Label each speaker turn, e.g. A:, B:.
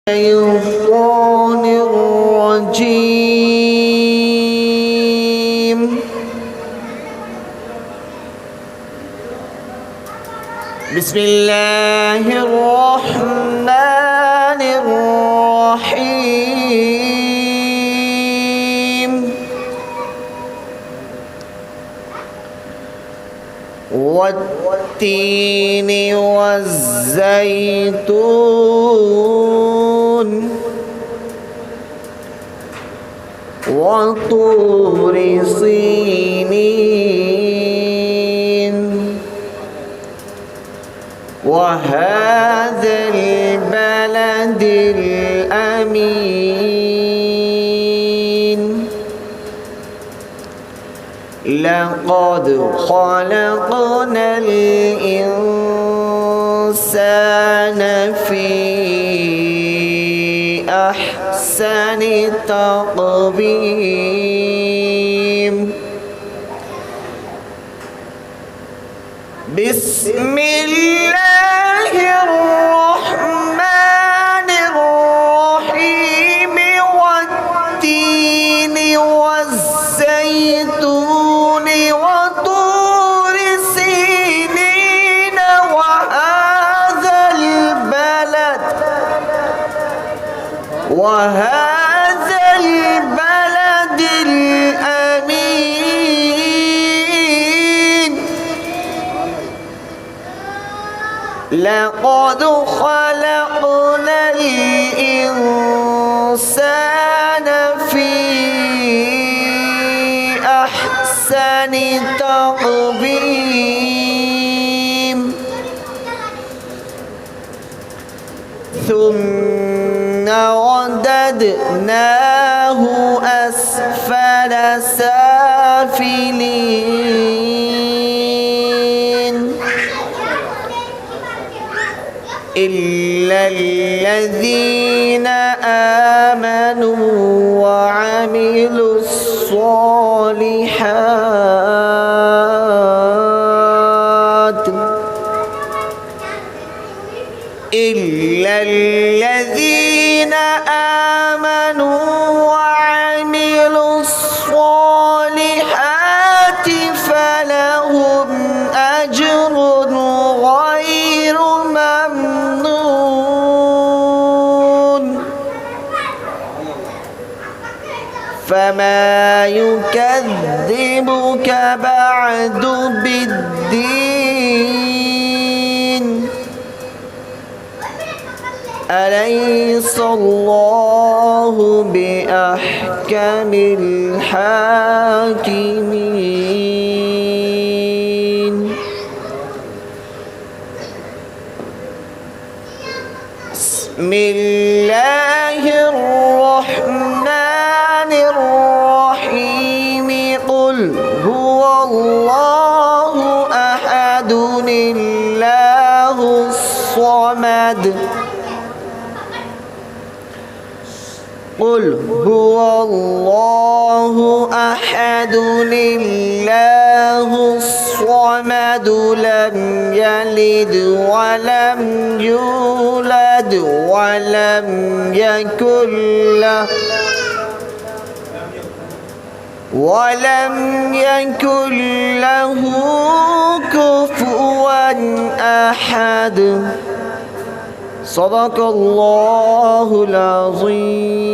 A: الشيطان الرجيم. بسم الله الرحمن الرحيم. والتين والزيتون وطور سينين وهذا البلد الأمين. لقد خلقنا الإنسان في أحسن تقويم. بسم الله الرحمن الرحيم. والتين والزيتون وطور سينين وهذا البلد الأمين. لقد خلقنا الإنسان في أحسن تقويم. ثم رددناه أسفل سافلين إلا الذين آمنوا وعملوا الصالحات إلا الذين آمنوا وعملوا الصالحات فلهم أجر غير ممنون. فما يكذبك بعد بالدين. أليس الله بأحكم الحاكمين. بسم الله الرحمن الرحيم. قل هو الله أحد الله الصمد. قل هو الله أحد الله الصمد. لم يلد ولم يولد ولم يكن له كفوا أحد. صدق الله العظيم.